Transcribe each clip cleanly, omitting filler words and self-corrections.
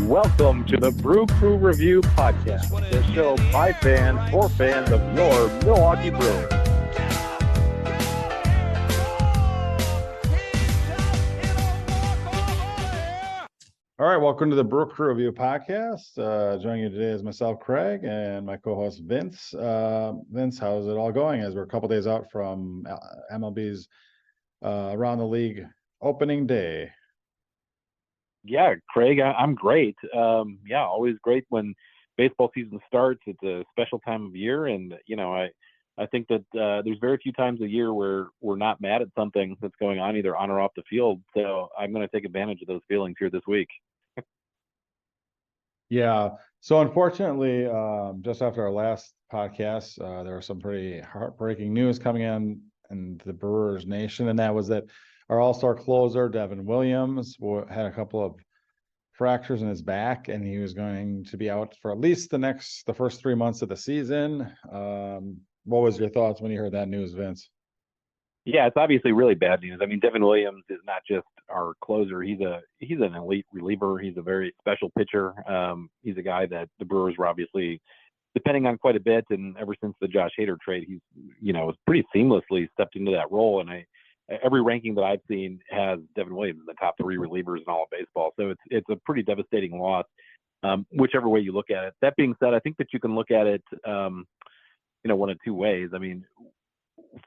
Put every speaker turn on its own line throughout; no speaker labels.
Welcome to the Brew Crew Review Podcast, the show by fans for fans of your Milwaukee Brewers.
All right, welcome to the Brew Crew Review Podcast. Joining you today is myself, Craig, and my co-host, Vince. Vince, how's it all going as we're a couple days out from MLB's Around the League opening day?
Yeah, Craig, I'm great. Always great when baseball season starts. It's a special time of year, and I think that there's very few times a year where we're not mad at something that's going on either on or off the field. So I'm going to take advantage of those feelings here this week.
Yeah. So unfortunately, just after our last podcast, there was some pretty heartbreaking news coming in the Brewers nation, and that was that our all-star closer, Devin Williams, had a couple of fractures in his back, and he was going to be out for at least the first 3 months of the season. What was your thoughts when you heard that news, Vince?
Yeah, it's obviously really bad news. I mean, Devin Williams is not just our closer. He's an elite reliever. He's a very special pitcher. He's a guy that the Brewers were obviously depending on quite a bit. And ever since the Josh Hader trade, he's, pretty seamlessly stepped into that role. And every ranking that I've seen has Devin Williams in the top 3 relievers in all of baseball. So it's a pretty devastating loss, whichever way you look at it. That being said, I think that you can look at it, one of two ways. I mean,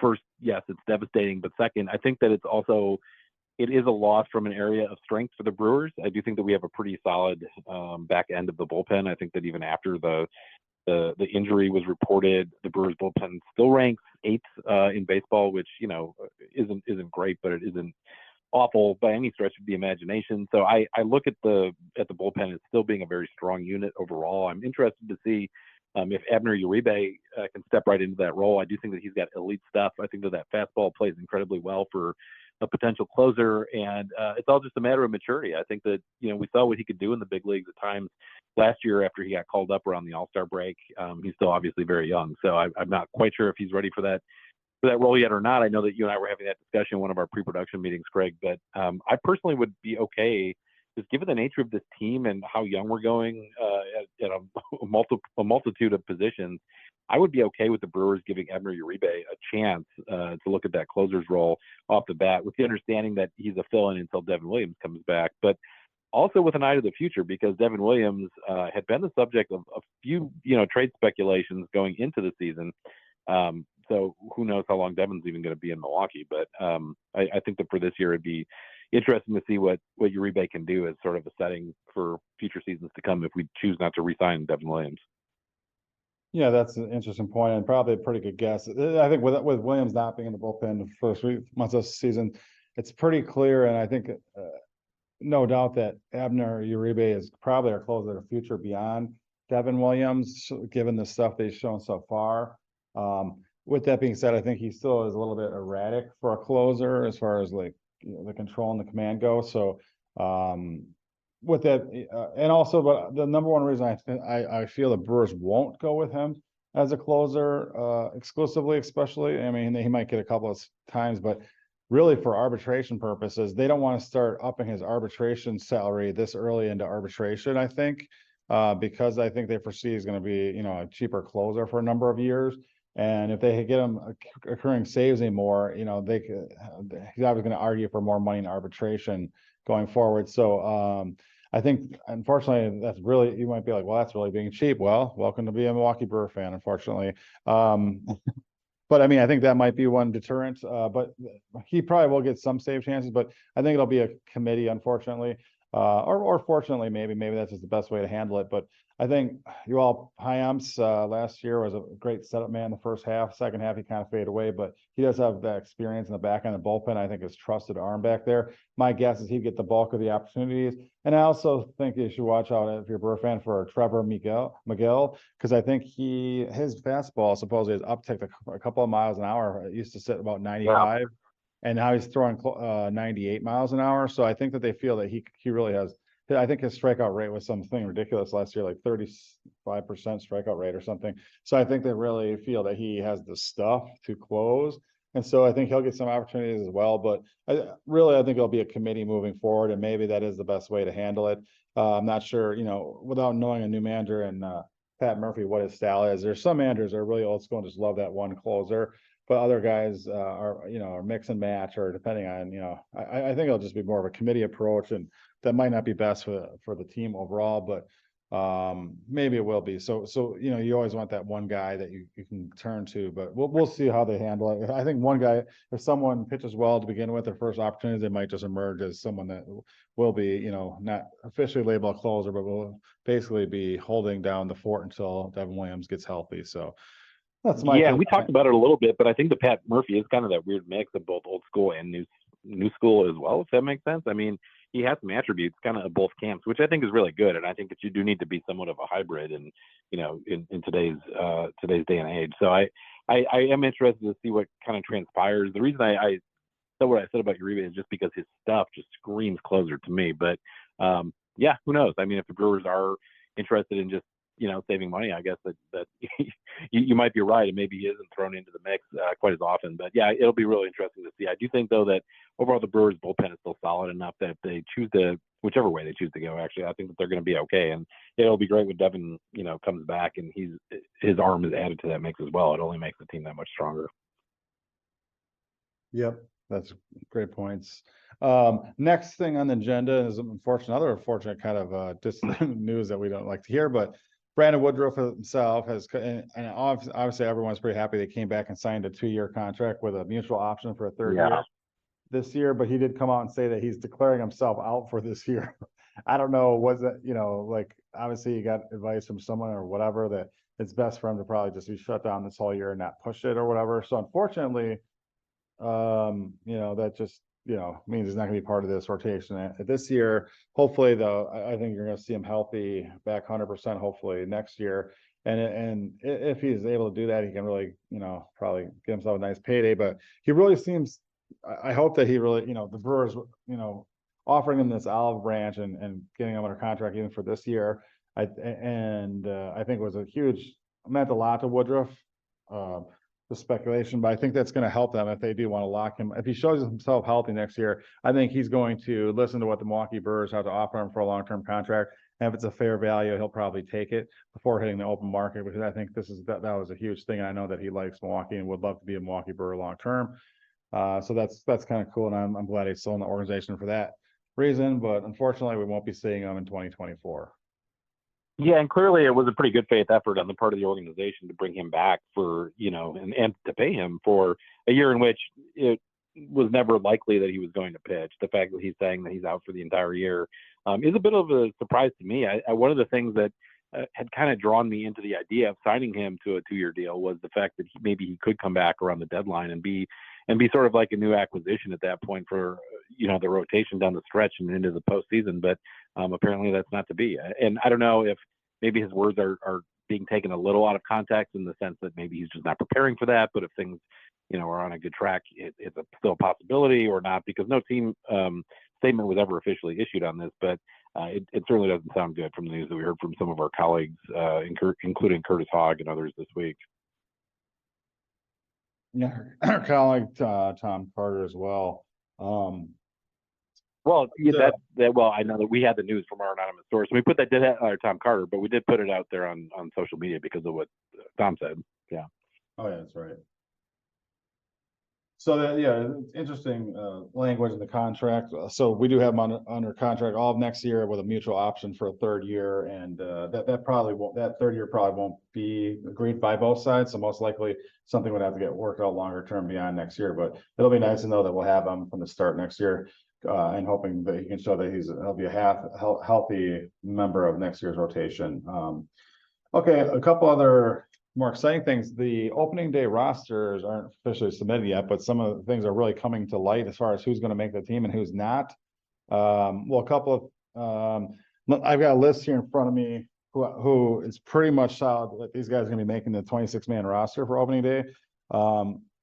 first, yes, it's devastating, but second, I think that it is a loss from an area of strength for the Brewers. I do think that we have a pretty solid back end of the bullpen. I think that even after the injury was reported, the Brewers bullpen still ranks 8th in baseball, which isn't great, but it isn't awful by any stretch of the imagination. So I look at the bullpen as still being a very strong unit overall. I'm interested to see if Abner Uribe can step right into that role. I do think that he's got elite stuff. I think that fastball plays incredibly well for a potential closer, and it's all just a matter of maturity. I think that we saw what he could do in the big leagues at times last year after he got called up around the All-Star break. He's still obviously very young, so I'm not quite sure if he's ready for that role yet or not. I know that you and I were having that discussion in one of our pre-production meetings, Craig, but I personally would be okay, just given the nature of this team and how young we're going at a multitude of positions. I would be okay with the Brewers giving Abner Uribe a chance to look at that closer's role off the bat, with the understanding that he's a fill-in until Devin Williams comes back, but also with an eye to the future, because Devin Williams had been the subject of a few, trade speculations going into the season. So who knows how long Devin's even going to be in Milwaukee, but I think that for this year, it'd be interesting to see what Uribe can do as sort of a setting for future seasons to come if we choose not to re-sign Devin Williams.
Yeah, that's an interesting point and probably a pretty good guess. I think with Williams not being in the bullpen the first 3 months of the season, it's pretty clear, and I think no doubt that Abner Uribe is probably our closer of the future beyond Devin Williams, given the stuff they've shown so far. With that being said, I think he still is a little bit erratic for a closer as far as the control and the command go. So with that, and also, but the number one reason I feel the Brewers won't go with him as a closer exclusively, especially, I mean, he might get a couple of times, but really for arbitration purposes, they don't want to start upping his arbitration salary this early into arbitration, I think, because I think they foresee he's going to be, a cheaper closer for a number of years. And if they get him occurring saves anymore, he's obviously going to argue for more money in arbitration going forward. So I think, unfortunately, that's really, you might be like, well, that's really being cheap. Well, welcome to be a Milwaukee Brewer fan, unfortunately. But I mean, I think that might be one deterrent, but he probably will get some save chances, but I think it'll be a committee, unfortunately, or fortunately, maybe that's just the best way to handle it. But I think Hyams last year was a great setup man in the first half. Second half, he kind of faded away, but he does have that experience in the back end of the bullpen. I think his trusted arm back there. My guess is he'd get the bulk of the opportunities. And I also think you should watch out, if you're a Brewer fan, for Trevor Miguel, because I think his fastball supposedly has upticked a couple of miles an hour. It used to sit about 95. Yeah. And now he's throwing 98 miles an hour. So I think that they feel that he really has. I think his strikeout rate was something ridiculous last year, like 35% strikeout rate or something. So I think they really feel that he has the stuff to close. And so I think he'll get some opportunities as well. But I think it'll be a committee moving forward, and maybe that is the best way to handle it. I'm not sure, without knowing a new manager and Pat Murphy, what his style is. There's some managers that are really old school and just love that one closer, but other guys are mix and match, or depending on, I think it'll just be more of a committee approach, and that might not be best for the team overall, but maybe it will be. So you always want that one guy that you can turn to, but we'll see how they handle it. I think one guy, if someone pitches well to begin with, their first opportunity, they might just emerge as someone that will be, not officially labeled a closer, but will basically be holding down the fort until Devin Williams gets healthy. So that's my
Yeah,
take.
we talked about it a little bit, but I think the Pat Murphy is kind of that weird mix of both old school and new school as well, if that makes sense. I mean, he has some attributes kind of both camps, which I think is really good. And I think that you do need to be somewhat of a hybrid in today's day and age. So I am interested to see what kind of transpires. The reason I said what I said about Uribe is just because his stuff just screams closer to me. But yeah, who knows? I mean, if the Brewers are interested in just saving money, I guess that you might be right, and maybe he isn't thrown into the mix quite as often. But yeah, it'll be really interesting to see. I do think though that overall the Brewers bullpen is still solid enough that if they choose to, whichever way they choose to go, actually, I think that they're going to be okay. And it'll be great when Devin comes back and his arm is added to that mix as well. It only makes the team that much stronger.
Yep, that's great points. Next thing on the agenda is another unfortunate kind of distant news that we don't like to hear, but Brandon Woodruff himself has, and obviously everyone's pretty happy they came back and signed a 2-year contract with a mutual option for a third year this year, but he did come out and say that he's declaring himself out for this year. I don't know, was it, like obviously he got advice from someone or whatever that it's best for him to probably just be shut down this whole year and not push it or whatever. So unfortunately, that just, means he's not gonna be part of this rotation this year. Hopefully though, I think you're gonna see him healthy back 100%, hopefully next year. And if he's able to do that, he can really, probably get himself a nice payday, but he really seems, I hope that he really, the Brewers, offering him this olive branch and getting him under contract even for this year. I think it was meant a lot to Woodruff. The speculation, but I think that's going to help them if they do want to lock him. If he shows himself healthy next year, I think he's going to listen to what the Milwaukee Brewers have to offer him for a long-term contract. And if it's a fair value, he'll probably take it before hitting the open market, because I think that was a huge thing. And I know that he likes Milwaukee and would love to be a Milwaukee Brewer long-term. So that's kind of cool. And I'm glad he's still in the organization for that reason, but unfortunately we won't be seeing him in 2024.
Yeah, and clearly it was a pretty good faith effort on the part of the organization to bring him back for, and to pay him for a year in which it was never likely that he was going to pitch. The fact that he's saying that he's out for the entire year is a bit of a surprise to me. One of the things that had kind of drawn me into the idea of signing him to a 2-year deal was the fact that maybe he could come back around the deadline and be sort of like a new acquisition at that point for the rotation down the stretch and into the postseason. But apparently that's not to be. And I don't know if maybe his words are being taken a little out of context in the sense that maybe he's just not preparing for that. But if things are on a good track, it's still a possibility or not, because no team statement was ever officially issued on this. But it certainly doesn't sound good from the news that we heard from some of our colleagues, including Curtis Hogg and others this week.
Yeah, our colleague Tom Carter as well.
Well, well, I know that we had the news from our anonymous source. We put that Tom Carter, but we did put it out there on social media because of what Tom said. Yeah.
Oh yeah, that's right. So interesting language in the contract. So we do have him under contract all of next year with a mutual option for a third year, and that third year probably won't be agreed by both sides. So most likely something would have to get worked out longer term beyond next year. But it'll be nice to know that we'll have him from the start next year, and hoping that he can show that he'll be a healthy member of next year's rotation. Okay, a couple other more exciting things. The opening day rosters aren't officially submitted yet, but some of the things are really coming to light as far as who's going to make the team and who's not. A couple of I've got a list here in front of me who is pretty much solid that these guys are going to be making the 26-man roster for opening day.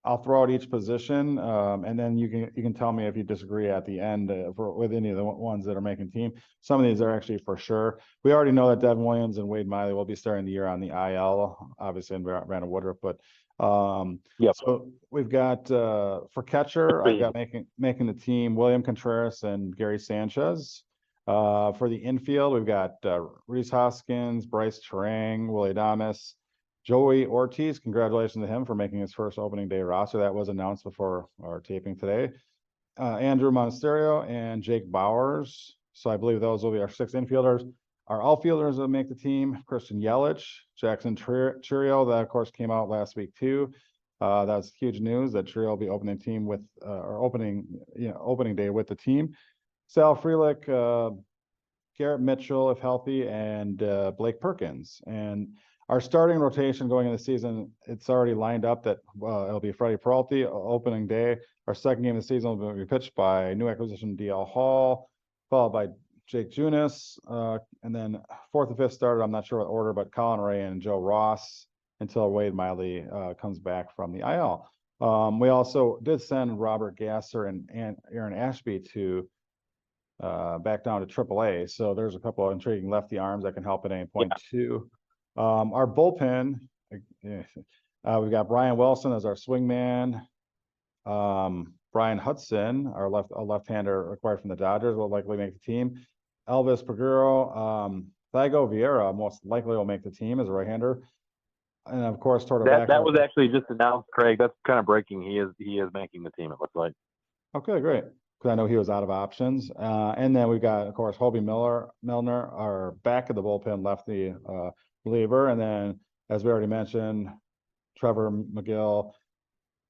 I'll throw out each position, and then you can tell me if you disagree at the end with any of the ones that are making team. Some of these are actually for sure. We already know that Devin Williams and Wade Miley will be starting the year on the IL, obviously, and Brandon Woodruff. But
Yep.
So we've got for catcher, I've got making the team William Contreras and Gary Sanchez. For the infield, we've got Reese Hoskins, Bryce Terang, Willie Adames, Joey Ortiz. Congratulations to him for making his first opening day roster. That was announced before our taping today. Andrew Monasterio and Jake Bowers. So I believe those will be our 6 infielders. Our outfielders that make the team: Christian Yelich, Jackson Churio. That of course came out last week too. That's huge news that Churio will be opening team with or opening day with the team. Sal Frelick, Garrett Mitchell, if healthy, and Blake Perkins. And our starting rotation going into the season, it's already lined up that it'll be Freddie Peralta opening day. Our second game of the season will be pitched by new acquisition DL Hall, followed by Jake Junis, and then 4th and 5th starter, I'm not sure what order, but Colin Ray and Joe Ross until Wade Miley comes back from the IL. We also did send Robert Gasser and Aaron Ashby to back down to AAA. So there's a couple of intriguing lefty arms that can help at any point too. Our bullpen, we've got Brian Wilson as our swingman. Brian Hudson, our left-hander acquired from the Dodgers, will likely make the team. Elvis Peguero, Thiago Vieira most likely will make the team as a right-hander. And of course,
that was actually just announced, Craig. That's kind of breaking. He is making the team, it looks like.
Okay, great. Because I know he was out of options. And then we've got, of course, Hobie Milner, our back of the bullpen lefty reliever. And then, as we already mentioned, Trevor McGill,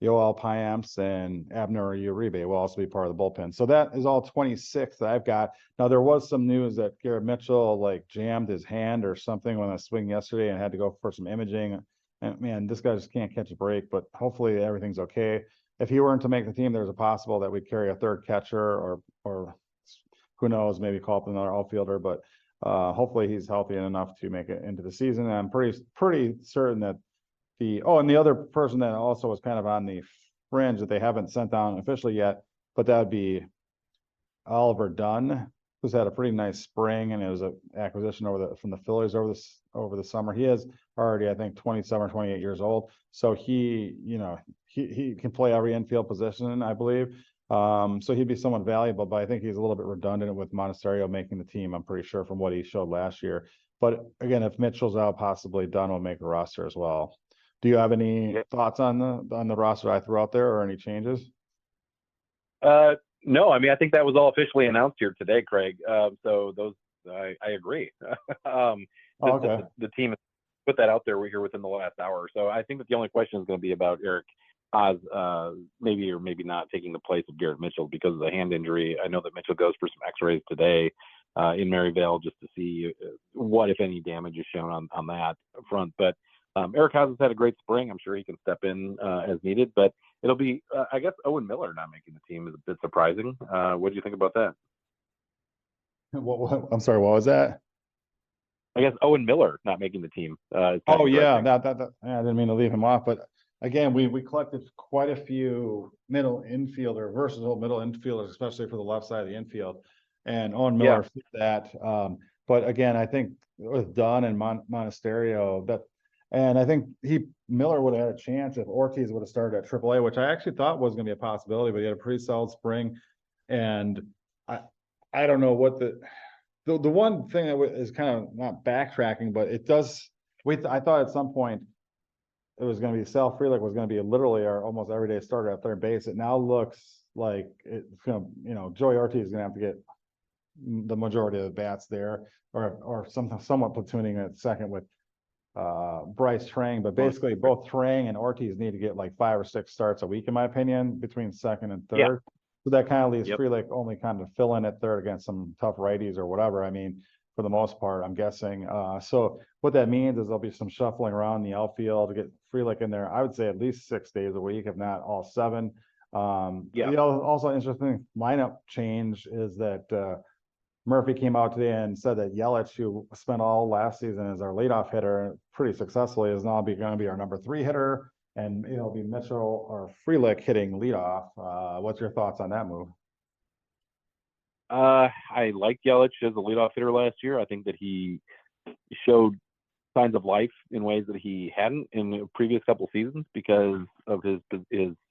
Yoel Payamps, and Abner Uribe will also be part of the bullpen. So that is all 26 that I've got. Now, there was some news that Garrett Mitchell jammed his hand or something on a swing yesterday and had to go for some imaging. And man, this guy just can't catch a break, but hopefully everything's okay. If he weren't to make the team, there's a possible that we'd carry a 3rd catcher or who knows, maybe call up another outfielder, but hopefully he's healthy enough to make it into the season. And I'm pretty certain that and the other person that also was kind of on the fringe that they haven't sent down officially yet, but that would be Oliver Dunn, who's had a pretty nice spring, and it was an acquisition from the Phillies over the summer. He is already, I think, 27 or 28 years old, so he can play every infield position, I believe. So he'd be somewhat valuable, but I think he's a little bit redundant with Monasterio making the team. I'm pretty sure from what he showed last year. But again, if Mitchell's out, possibly Dunn will make a roster as well. Do you have any thoughts on the roster I threw out there, or any changes?
No, I mean, I think that was all officially announced here today, Craig. So those, I agree.
Okay.
The team put that out there here within the last hour. So I think that the only question is going to be about Eric Haas, maybe or maybe not taking the place of Garrett Mitchell because of the hand injury. I know that Mitchell goes for some X-rays today in Maryvale just to see what, if any, damage is shown on that front. But Eric Haas has had a great spring. I'm sure he can step in as needed, but it'll be, I guess, Owen Miller not making the team is a bit surprising. What do you think about that?
I'm sorry, what was that?
I guess Owen Miller not making the team.
Oh yeah, I didn't mean to leave him off, but again, we collected quite a few versatile middle infielders, especially for the left side of the infield, and Owen Miller fit that. But again, I think with Dunn and Monasterio, and I think Miller would have had a chance if Ortiz would have started at AAA, which I actually thought was going to be a possibility, but he had a pretty solid spring. And I don't know what the one thing that is kind of not backtracking, but it does. I thought at some point it was going to be Sal Frelick was going to be literally our almost everyday starter at 3rd base. It now looks like it's going to, Joey Ortiz is going to have to get the majority of the bats there, or somewhat platooning at 2nd with Bryce Terang, but basically both Terang and Ortiz need to get 5 or 6 starts a week, in my opinion, between 2nd and 3rd. Yeah. So that kind of leaves Frelick only kind of fill in at 3rd against some tough righties or whatever. I mean, for the most part, I'm guessing. So what that means is there'll be some shuffling around the outfield to get Frelick in there. I would say at least 6 days a week, if not all 7. Also interesting lineup change is that Murphy came out today and said that Yelich, who spent all last season as our leadoff hitter pretty successfully, is now going to be our number 3 hitter, and it'll be Mitchell or Frelick hitting leadoff. What's your thoughts on that move?
I like Yelich as a leadoff hitter last year. I think that he showed signs of life in ways that he hadn't in the previous couple seasons because of his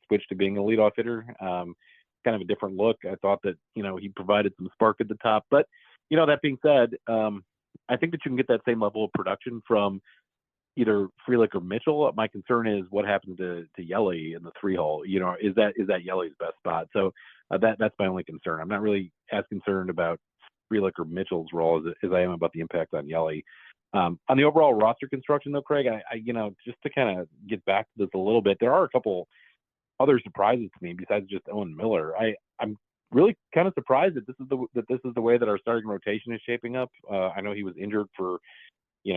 switch to being a leadoff hitter. Kind of a different look. I thought that, he provided some spark at the top. But, that being said, I think that you can get that same level of production from either Frelick or Mitchell. My concern is what happens to Yelly in the 3-hole. Is that Yelly's best spot? So that's my only concern. I'm not really as concerned about Frelick or Mitchell's role as I am about the impact on Yelly. On the overall roster construction, though, Craig, I just to kind of get back to this a little bit, there are a couple other surprises to me besides just Owen Miller. I'm really kind of surprised that this is the way that our starting rotation is shaping up. I know he was injured for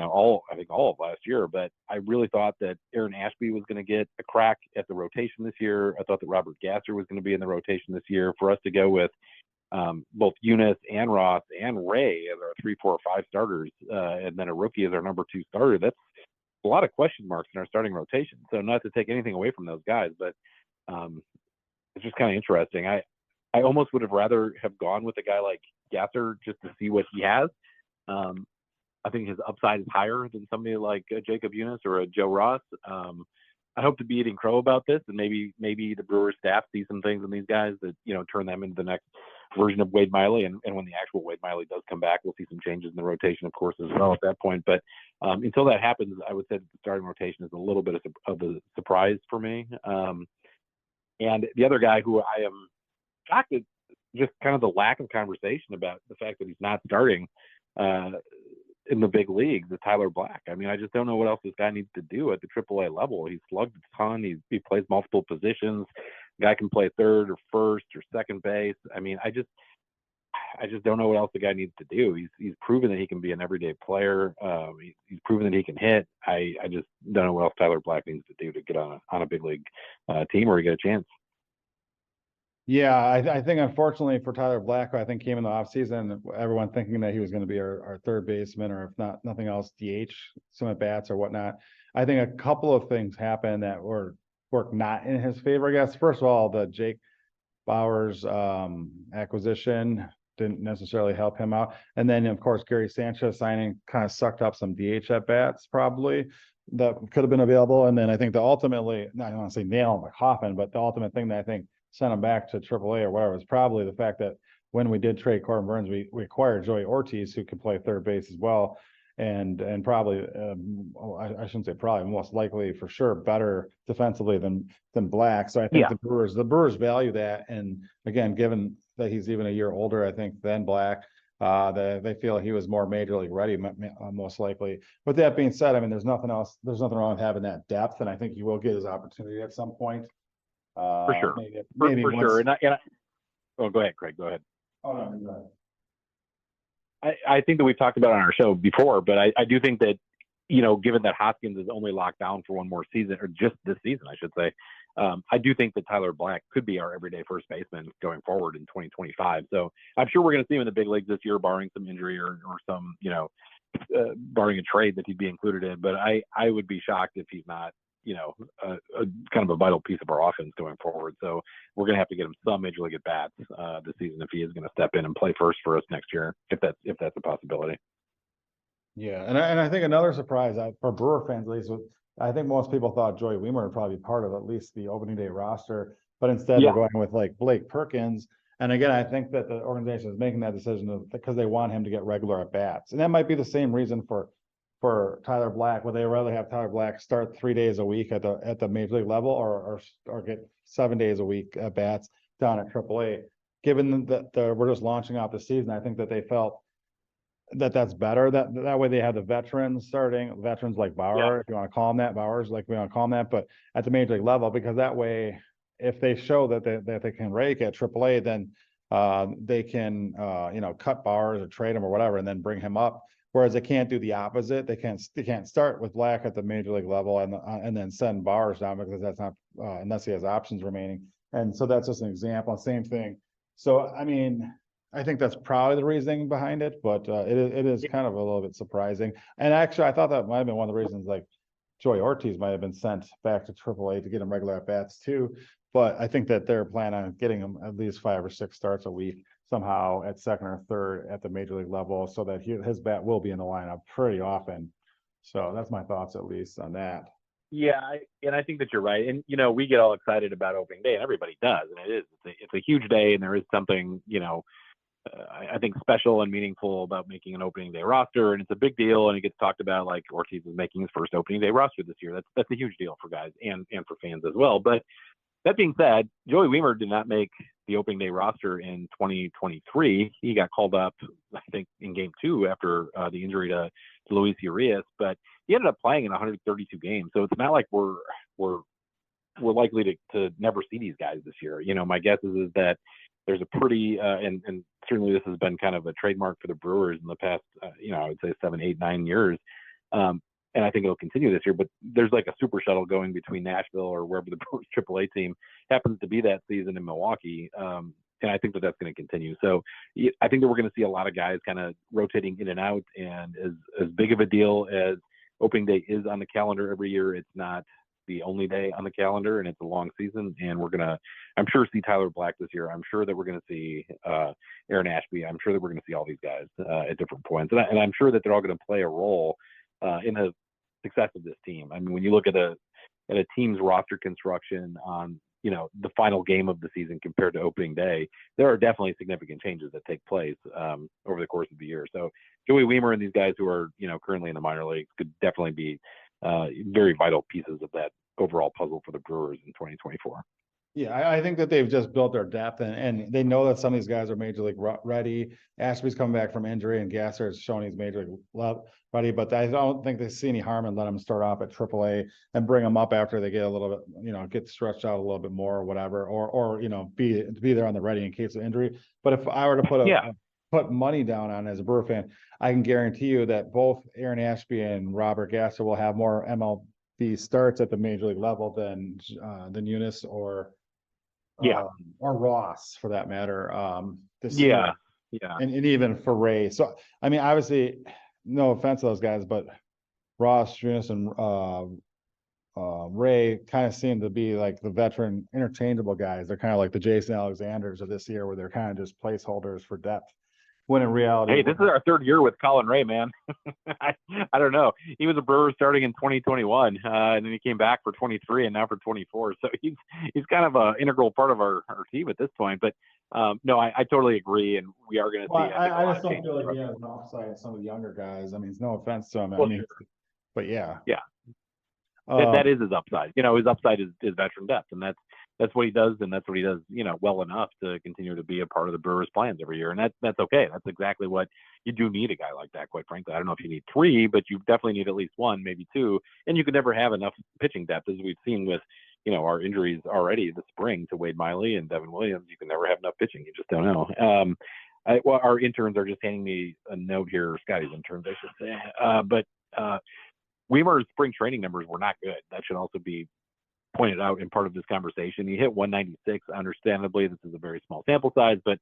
all of last year, but I really thought that Aaron Ashby was going to get a crack at the rotation this year. I thought that Robert Gasser was going to be in the rotation this year. For us to go with both Eunice and Ross and Ray as our 3, 4, 5 starters, and then a rookie as our number 2 starter, that's a lot of question marks in our starting rotation. So not to take anything away from those guys, but it's just kind of interesting. I almost would have rather have gone with a guy like Gasser just to see what he has. I think his upside is higher than somebody like Jacob Eunice or a Joe Ross. I hope to be eating crow about this, and maybe the Brewers staff see some things in these guys that turn them into the next version of Wade Miley. And when the actual Wade Miley does come back, we'll see some changes in the rotation, of course, as well at that point. But until that happens, I would say that the starting rotation is a little bit of a surprise for me. And the other guy who I am shocked at just kind of the lack of conversation about the fact that he's not starting in the big leagues is Tyler Black. I mean, I just don't know what else this guy needs to do at the AAA level. He's slugged a ton. He plays multiple positions. Guy can play third or first or second base. I mean, I just don't know what else the guy needs to do. He's proven that he can be an everyday player. He's proven that he can hit. I just don't know what else Tyler Black needs to do to get on a big league team or to get a chance.
Yeah, I think unfortunately for Tyler Black, who I think came in the offseason, everyone thinking that he was going to be our third baseman, or if not nothing else, DH, some at bats or whatnot. I think a couple of things happened that work not in his favor, I guess. First of all, the Jake Bauers acquisition didn't necessarily help him out. And then, of course, Gary Sanchez signing kind of sucked up some DH at bats probably that could have been available. And then I think the ultimately, I don't want to say nail in the coffin, but the ultimate thing that I think sent him back to AAA or whatever was probably the fact that when we did trade Corbin Burns, we acquired Joey Ortiz, who can play third base as well. And probably, I shouldn't say probably, most likely for sure better defensively than Black. So I think the Brewers value that. And again, given that he's even a year older, I think, than Black, they feel he was more major league ready, most likely. With that being said, I mean, there's nothing wrong with having that depth, and I think he will get his opportunity at some point.
For sure.
Maybe
for sure. Oh, go ahead, Craig. Go ahead.
Oh, no, go ahead.
I think that we've talked about it on our show before, but I do think that, given that Hoskins is only locked down for one more season, or just this season, I should say, I do think that Tyler Black could be our everyday first baseman going forward in 2025. So I'm sure we're going to see him in the big leagues this year, barring some injury or some, barring a trade that he'd be included in. But I would be shocked if he's not, a kind of a vital piece of our offense going forward. So we're going to have to get him some major league at bats this season if he is going to step in and play first for us next year, if that's a possibility.
Yeah, and I think another surprise for Brewer fans, at least, I think most people thought Joey Wiemer would probably be part of at least the opening day roster, but instead they're going with like Blake Perkins. And again, I think that the organization is making that decision because they want him to get regular at bats, and that might be the same reason for Tyler Black. Would they rather have Tyler Black start 3 days a week at the major league level, or get 7 days a week at bats down at AAA? Given that we're just launching off the season, I think that they felt that's better. That way they have the veterans like Bauer, if you want to call him that, Bowers, like we want to call him that, but at the major league level, because that way, if they show that they can rake at AAA, then they can cut Bowers or trade him or whatever, and then bring him up. Whereas they can't do the opposite. They can't start with Black at the major league level and then send Bowers down, because that's not unless he has options remaining. And so that's just an example. Same thing. So I mean, I think that's probably the reasoning behind it, but it is kind of a little bit surprising. And actually, I thought that might have been one of the reasons, like Joey Ortiz might have been sent back to AAA to get him regular at bats too. But I think that they're planning on getting him at least 5 or 6 starts a week somehow at second or third at the major league level, so that his bat will be in the lineup pretty often. So that's my thoughts, at least, on that.
Yeah, and I think that you're right. And we get all excited about opening day, and everybody does, and it's a huge day, and there is something I think special and meaningful about making an opening day roster, and it's a big deal, and it gets talked about like Ortiz is making his first opening day roster this year. That's a huge deal for guys and for fans as well. But that being said, Joey Wiemer did not make the opening day roster in 2023. He got called up, I think, in game 2 after the injury to Luis Urias, but he ended up playing in 132 games. So it's not like we're likely to never see these guys this year. My guess is that there's a pretty and certainly this has been kind of a trademark for the Brewers in the past, I would say 7, 8, 9 years. And I think it'll continue this year, but there's like a super shuttle going between Nashville or wherever the Brewers AAA team happens to be that season in Milwaukee. And I think that that's going to continue. So I think that we're going to see a lot of guys kind of rotating in and out, and as big of a deal as opening day is on the calendar every year, it's not the only day on the calendar, and it's a long season. And we're going to, I'm sure, see Tyler Black this year. I'm sure that we're going to see Aaron Ashby. I'm sure that we're going to see all these guys at different points. And I'm sure that they're all going to play a role in the success of this team. I mean, when you look at a team's roster construction on the final game of the season compared to opening day, there are definitely significant changes that take place over the course of the year. So Joey Wiemer and these guys who are currently in the minor leagues could definitely be very vital pieces of that overall puzzle for the Brewers in 2024.
Yeah, I think that they've just built their depth, and they know that some of these guys are major league ready. Ashby's coming back from injury, and Gasser has shown he's major league ready. But I don't think they see any harm in letting them start off at AAA and bring them up after they get a little bit, get stretched out a little bit more or whatever, or be there on the ready in case of injury. But if I were to put money down on as a Brewer fan, I can guarantee you that both Aaron Ashby and Robert Gasser will have more MLB starts at the major league level than Eunice or Ross, for that matter, this year. And even for Ray. So I mean, obviously, no offense to those guys, but Ross, Eunice, and Ray kind of seem to be like the veteran interchangeable guys. They're kind of like the Jason Alexanders of this year, where they're kind of just placeholders for depth. When in reality,
hey, this is our third year with Colin Ray, man. I don't know. He was a Brewer starting in 2021, and then he came back for 23 and now for 24. So he's kind of an integral part of our team at this point. But no, I totally agree, and we are going to see.
I just don't feel like he has an upside in some of the younger guys. I mean, it's no offense to him.
Well,
I mean, but yeah,
that is his upside. His upside is veteran depth, and that's what he does, and that's what he does, well enough to continue to be a part of the Brewers' plans every year, and that's okay. That's exactly what you do need a guy like that. Quite frankly, I don't know if you need 3, but you definitely need at least 1, maybe 2, and you could never have enough pitching depth, as we've seen with our injuries already this spring to Wade Miley and Devin Williams. You can never have enough pitching. You just don't know. Our interns are just handing me a note here. Scotty's interns, I should say, but Wiemer's spring training numbers were not good. That should also be pointed out in part of this conversation. He hit 196. Understandably, this is a very small sample size, but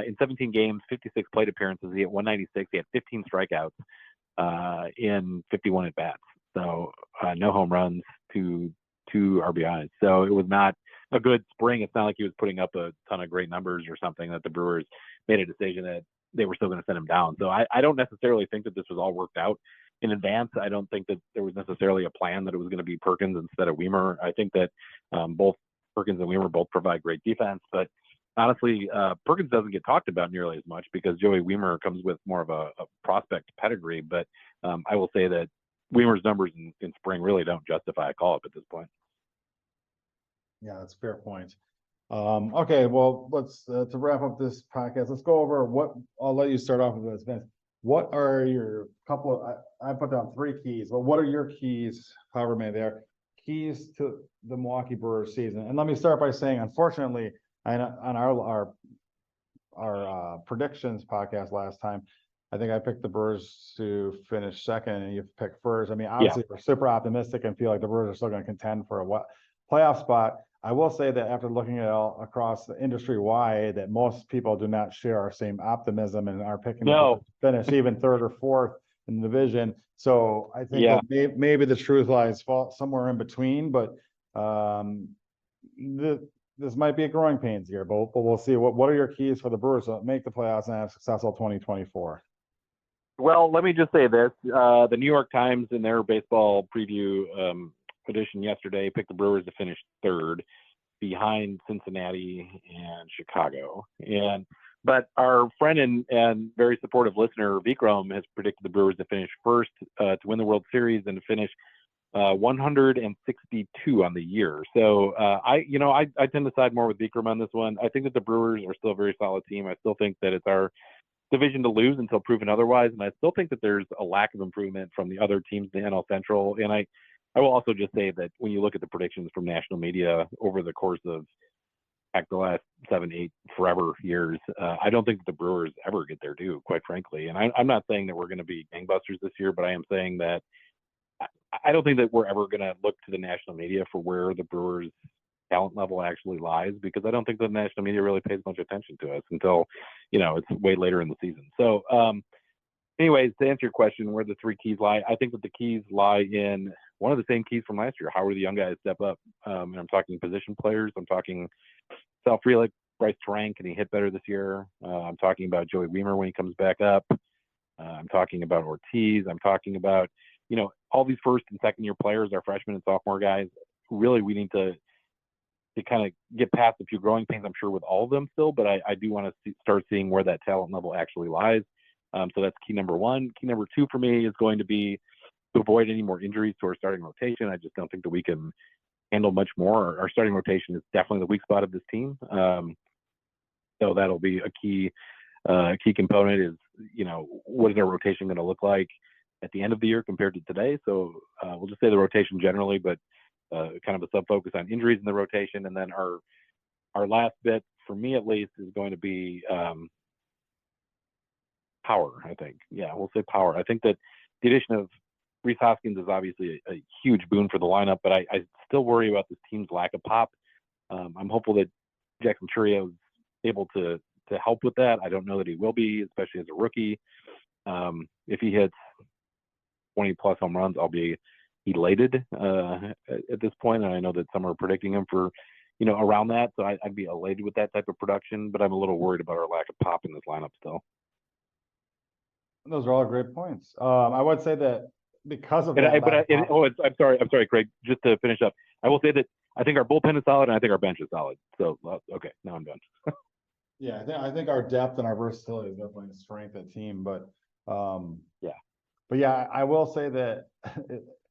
in 17 games, 56 plate appearances, he hit 196. He had 15 strikeouts in 51 at bats. So no home runs, two RBIs. So it was not a good spring. It's not like he was putting up a ton of great numbers or something that the Brewers made a decision that they were still going to send him down. So I don't necessarily think that this was all worked out in advance. I don't think that there was necessarily a plan that it was going to be Perkins instead of Wiemer. I think that both Perkins and Wiemer both provide great defense, but honestly, Perkins doesn't get talked about nearly as much because Joey Wiemer comes with more of a prospect pedigree. But I will say that Wiemer's numbers in spring really don't justify a call-up at this point.
Yeah, that's a fair point. Okay, well, let's to wrap up this podcast, let's go over what I'll let you start off with this, Vince. What are your couple of, I put down 3 keys, but what are your keys, however many there, keys to the Milwaukee Brewers season? And let me start by saying, unfortunately, on our predictions podcast last time, I think I picked the Brewers to finish second and you picked first. I mean, obviously we're super optimistic and feel like the Brewers are still going to contend for a playoff spot. I will say that after looking at all across the industry wide, that most people do not share our same optimism and are picking to finish even 3rd or 4th in the division. So I think that maybe the truth lies somewhere in between, but this might be a growing pains here, but we'll see. What are your keys for the Brewers to make the playoffs and have a successful 2024?
Well, let me just say this: the New York Times, in their baseball preview edition yesterday, picked the Brewers to finish third, behind Cincinnati and Chicago. But our friend and very supportive listener Vikram has predicted the Brewers to finish first, to win the World Series and to finish 162 on the year. So I tend to side more with Vikram on this one. I think that the Brewers are still a very solid team. I still think that it's our division to lose until proven otherwise, and I still think that there's a lack of improvement from the other teams in the NL Central. And I will also just say that when you look at the predictions from national media over the course of the last 7, 8, forever years, I don't think that the Brewers ever get their due, quite frankly. And I'm not saying that we're going to be gangbusters this year, but I am saying that I don't think that we're ever going to look to the national media for where the Brewers' talent level actually lies, because I don't think the national media really pays much attention to us until, it's way later in the season. So, anyways, to answer your question, where the three keys lie, I think that the keys lie in one of the same keys from last year. How are the young guys step up? And I'm talking position players. I'm talking Sal Frelick, Bryce Terang. Can he hit better this year? I'm talking about Joey Weimer when he comes back up. I'm talking about Ortiz. I'm talking about, all these first and second year players, our freshmen and sophomore guys. Really, we need to kind of get past a few growing pains, I'm sure, with all of them still, but I do want to start seeing where that talent level actually lies. So that's key number one. Key number two for me is going to be to avoid any more injuries to our starting rotation. I just don't think that we can handle much more. Our starting rotation is definitely the weak spot of this team. So that'll be a key component is, what is our rotation going to look like at the end of the year compared to today? So we'll just say the rotation generally, but kind of a sub-focus on injuries in the rotation. And then our last bit, for me at least, is going to be power, I think. Yeah, we'll say power. I think that the addition of Rhys Hoskins is obviously a huge boon for the lineup, but I still worry about this team's lack of pop. I'm hopeful that Jackson Chourio is able to help with that. I don't know that he will be, especially as a rookie. If he hits 20-plus home runs, I'll be elated at this point, and I know that some are predicting him for, around that, so I'd be elated with that type of production, but I'm a little worried about our lack of pop in this lineup still.
Those are all great points. I would say that because of that.
I'm sorry, Craig. Just to finish up, I will say that I think our bullpen is solid and I think our bench is solid. So okay, now I'm done.
Yeah, I think our depth and our versatility is definitely a strength of the team. But I will say that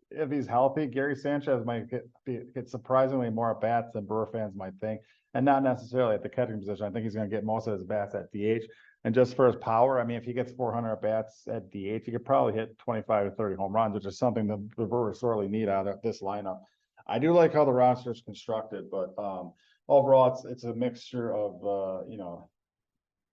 if he's healthy, Gary Sanchez might get surprisingly more at bats than Brewer fans might think, and not necessarily at the catching position. I think he's going to get most of his bats at DH. And just for his power, I mean, if he gets 400 at bats at DH, he could probably hit 25 to 30 home runs, which is something the Brewers sorely need out of this lineup. I do like how the roster is constructed, but overall, it's a mixture of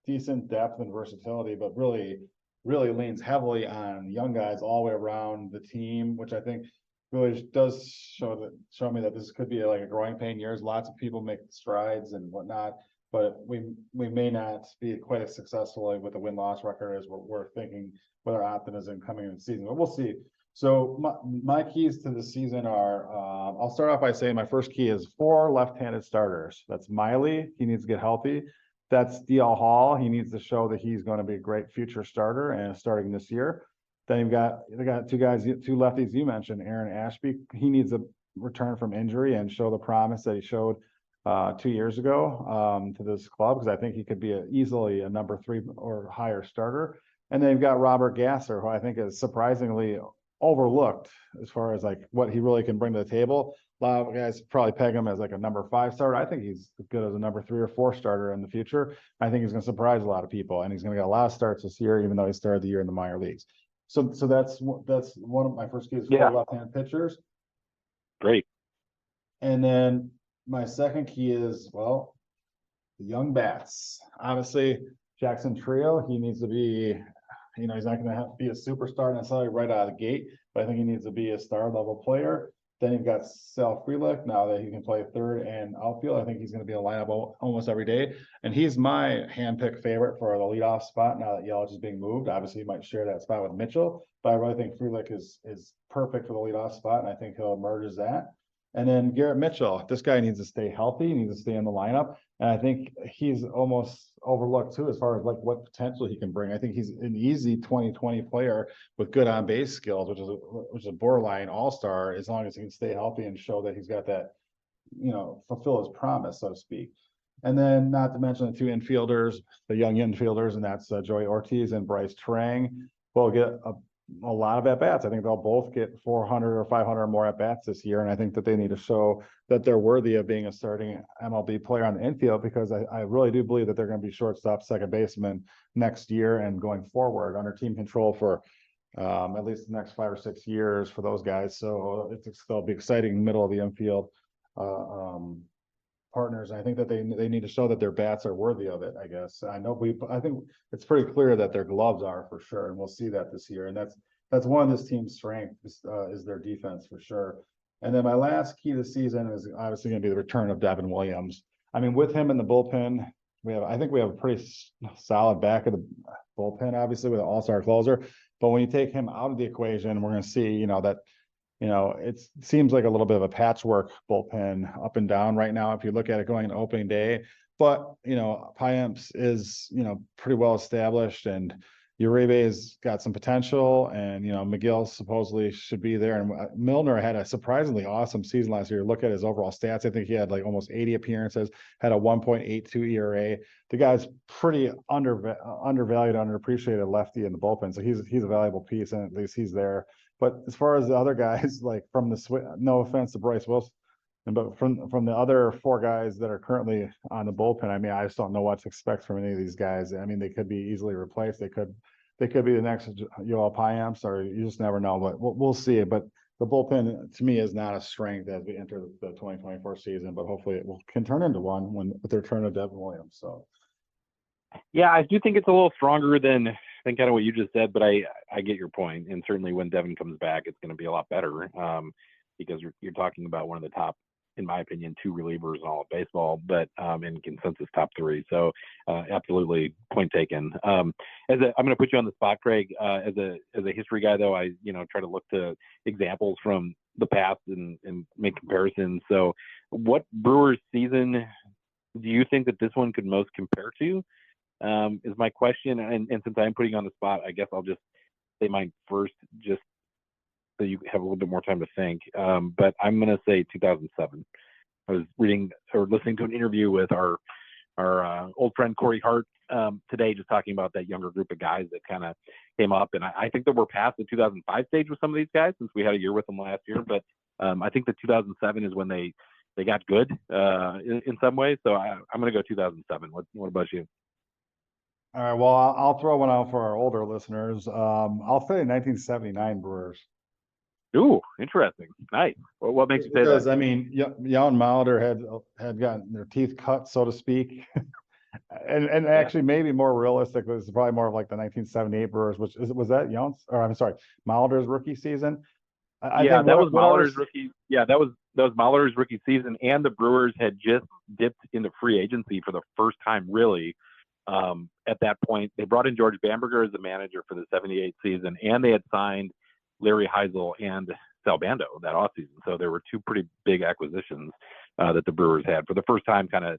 decent depth and versatility, but really leans heavily on young guys all the way around the team, which I think really does show me that this could be like a growing pain years. Lots of people make strides and whatnot, but we may not be quite as successful with the win-loss record as we're thinking with our optimism coming into the season, but we'll see. So my keys to the season are, I'll start off by saying my first key is 4 left-handed starters. That's Miley. He needs to get healthy. That's DL Hall. He needs to show that he's going to be a great future starter and starting this year. Then you've got two lefties you mentioned, Aaron Ashby. He needs a return from injury and show the promise that he showed 2 years ago to this club, because I think he could be easily a number 3 or higher starter. And then you've got Robert Gasser, who I think is surprisingly overlooked as far as like what he really can bring to the table. A lot of guys probably peg him as like a number 5 starter. I think he's as good as a number 3 or 4 starter in the future. I think he's going to surprise a lot of people, and he's going to get a lot of starts this year, even though he started the year in the minor leagues. So that's one of my first keys for left-hand pitchers.
Great.
And then my second key is, the young bats. Obviously, Jackson Chourio, he needs to be, he's not going to be a superstar necessarily right out of the gate, but I think he needs to be a star level player. Then you've got Sal Frelick, now that he can play third and outfield. I think he's going to be a lineup almost every day. And he's my handpicked favorite for the leadoff spot now that Yelich is being moved. Obviously, he might share that spot with Mitchell, but I really think Frelick is perfect for the leadoff spot, and I think he'll emerge as that. And then Garrett Mitchell, this guy needs to stay healthy. He needs to stay in the lineup. And I think he's almost overlooked too, as far as like what potential he can bring. I think he's an easy 2020 player with good on base skills, which is a borderline all-star, as long as he can stay healthy and show that he's got that, fulfill his promise, so to speak. And then not to mention the two infielders, the young infielders, and that's Joey Ortiz and Bryce Trang. Will get a lot of at-bats. I think they'll both get 400 or 500 or more at-bats this year. And I think that they need to show that they're worthy of being a starting MLB player on the infield, because I really do believe that they're going to be shortstop, second baseman next year and going forward under team control for at least the next 5 or 6 years for those guys. So it'll be exciting middle of the infield partners. I think that they need to show that their bats are worthy of it. I guess I think it's pretty clear that their gloves are, for sure, and we'll see that this year. And that's one of this team's strengths is their defense, for sure. And then my last key to the season is obviously going to be the return of Devin Williams. I mean, with him in the bullpen, I think we have a pretty solid back of the bullpen, obviously, with an all-star closer. But when you take him out of the equation, we're going to see, that it seems like a little bit of a patchwork bullpen up and down right now, if you look at it going into opening day. But, Payamps is, pretty well established, and Uribe's got some potential, and, McGill supposedly should be there. And Milner had a surprisingly awesome season last year. Look at his overall stats. I think he had like almost 80 appearances, had a 1.82 ERA. The guy's pretty undervalued, underappreciated lefty in the bullpen. So he's a valuable piece, and at least he's there. But as far as the other guys, like from no offense to Bryce Wilson, but from the other 4 guys that are currently on the bullpen, I mean, I just don't know what to expect from any of these guys. I mean, they could be easily replaced. They could be the next Yoel Payamps, or you just never know. But we'll see. But the bullpen, to me, is not a strength as we enter the 2024 season. But hopefully, it can turn into one with the return of Devin Williams. So,
yeah, I do think it's a little stronger than kind of what you just said, but I get your point. And certainly when Devin comes back, it's going to be a lot better because you're talking about one of the top, in my opinion, 2 relievers in all of baseball, but in consensus top 3. So absolutely, point taken. I'm going to put you on the spot, Craig. As a history guy, though, I try to look to examples from the past and make comparisons. So what Brewers season do you think that this one could most compare to? Is my question. And since I'm putting you on the spot, I guess I'll just say mine first, just so you have a little bit more time to think. But I'm going to say 2007. I was reading or listening to an interview with our old friend Corey Hart today, just talking about that younger group of guys that kind of came up. And I think that we're past the 2005 stage with some of these guys, since we had a year with them last year. But I think the 2007 is when they got good in some ways. So I'm going to go 2007. What about you?
all right. Well, I'll throw one out for our older listeners. I'll say 1979 Brewers.
Ooh, interesting. Nice. What makes you say
Because,
that?
I mean, Jan Mauder had gotten their teeth cut, so to speak. and actually, maybe more realistic, was probably more of like the 1978 Brewers, was that Jan's, or I'm sorry, Mauder's rookie season. I think
that was Mahler's rookie. Yeah, that was Mahler's rookie season, and the Brewers had just dipped into free agency for the first time, really. At that point, they brought in George Bamberger as the manager for the 78 season, and they had signed Larry Heisel and Sal Bando that offseason. So there were 2 pretty big acquisitions that the Brewers had for the first time, kind of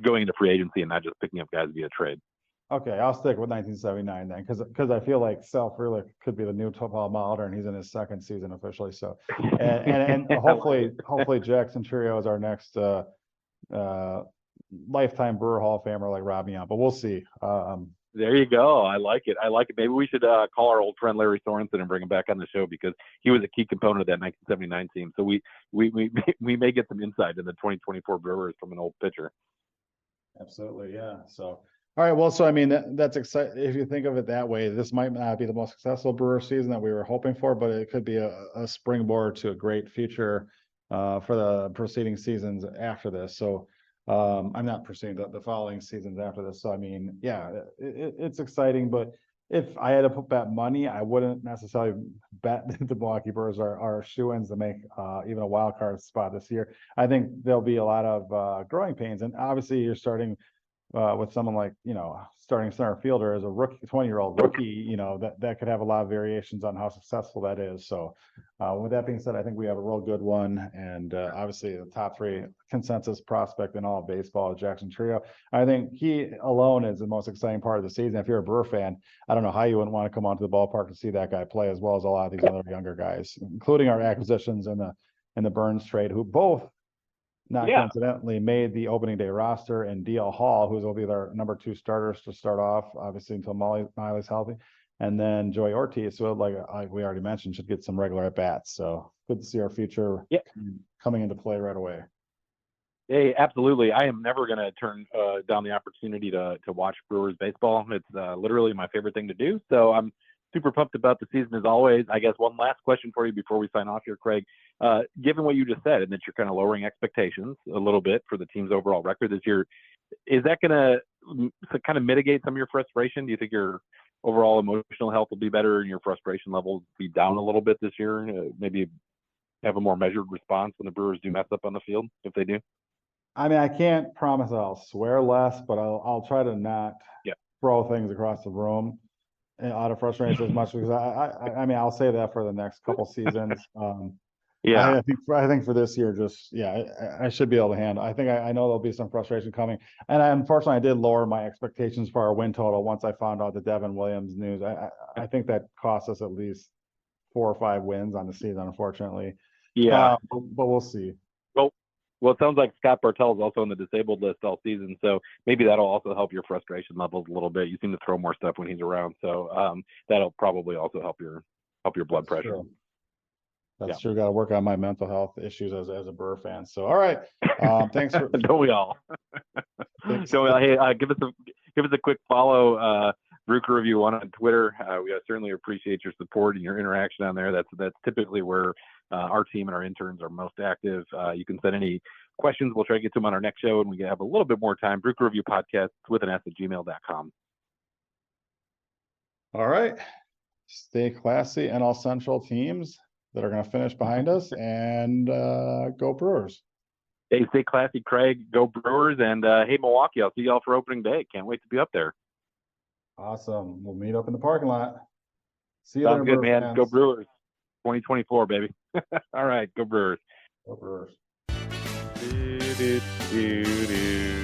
going into free agency and not just picking up guys via trade.
Okay, I'll stick with 1979 then, because I feel like Sal Frelick could be the new Paul Mauder, and he's in his 2nd season officially. So, and hopefully Jackson Trio is our next lifetime Brewer Hall of Famer like Rob Young, but we'll see.
There you go. I like it. Maybe we should call our old friend Larry Sorensen and bring him back on the show, because he was a key component of that 1979 team. So we may get some insight in the 2024 Brewers from an old pitcher.
Absolutely, yeah. So, all right. Well, so I mean, that's exciting. If you think of it that way, this might not be the most successful Brewer season that we were hoping for, but it could be a springboard to a great future for the preceding seasons after this. So, I'm not pursuing the following seasons after this. So, I mean, yeah, it's exciting, but if I had to bet money, I wouldn't necessarily bet the Milwaukee Brewers are shoo-ins to make even a wild card spot this year. I think there'll be a lot of growing pains, and obviously you're starting with someone like, starting center fielder as a rookie, 20-year-old rookie, that could have a lot of variations on how successful that is. So with that being said, I think we have a real good one. And obviously the top 3 consensus prospect in all of baseball, Jackson Trio. I think he alone is the most exciting part of the season. If you're a Brewer fan, I don't know how you wouldn't want to come onto the ballpark to see that guy play, as well as a lot of these other younger guys, including our acquisitions in the Burns trade, who both not coincidentally made the opening day roster, and DL Hall, who will be their number 2 starters to start off, obviously until Miley's healthy. And then Joey Ortiz, who, like we already mentioned, should get some regular at bats. So good to see our future coming into play right away.
Hey, absolutely. I am never going to turn down the opportunity to watch Brewers baseball. It's literally my favorite thing to do. So I'm super pumped about the season as always. I guess one last question for you before we sign off here, Craig. Given what you just said, and that you're kind of lowering expectations a little bit for the team's overall record this year, is that going to kind of mitigate some of your frustration? Do you think your overall emotional health will be better and your frustration levels be down a little bit this year? Maybe have a more measured response when the Brewers do mess up on the field, if they do?
I mean, I can't promise I'll swear less, but I'll try to not throw things across the room out of frustration as much, because I mean, I'll say that for the next couple seasons. I think for this year, I should be able to handle. I think I know there'll be some frustration coming, and unfortunately, I did lower my expectations for our win total once I found out the Devin Williams news. I think that cost us at least 4 or 5 wins on the season, unfortunately. But we'll see.
Well, it sounds like Scott Bartell is also on the disabled list all season, so maybe that'll also help your frustration levels a little bit. You seem to throw more stuff when he's around, so that'll probably also help your blood pressure.
Sure. That's true. Got to work on my mental health issues as a Brewer fan. So, all right. Thanks for.
Don't we all? So, hey, give us a quick follow. Brew Crew Review 1 on Twitter. We certainly appreciate your support and your interaction on there. That's typically where our team and our interns are most active. You can send any questions. We'll try to get to them on our next show, and we can have a little bit more time. Brew Crew Review Podcast with an S@gmail.com.
All right. Stay classy, NL Central teams that are going to finish behind us, and go Brewers.
Hey, stay classy, Craig. Go Brewers, and hey, Milwaukee, I'll see y'all for opening day. Can't wait to be up there.
Awesome. We'll meet up in the parking lot. See you
Sounds
there,
good, man.
fans.
Go Brewers. 2024, baby. All right, go Brewers.
Go Brewers.
Do, do, do, do.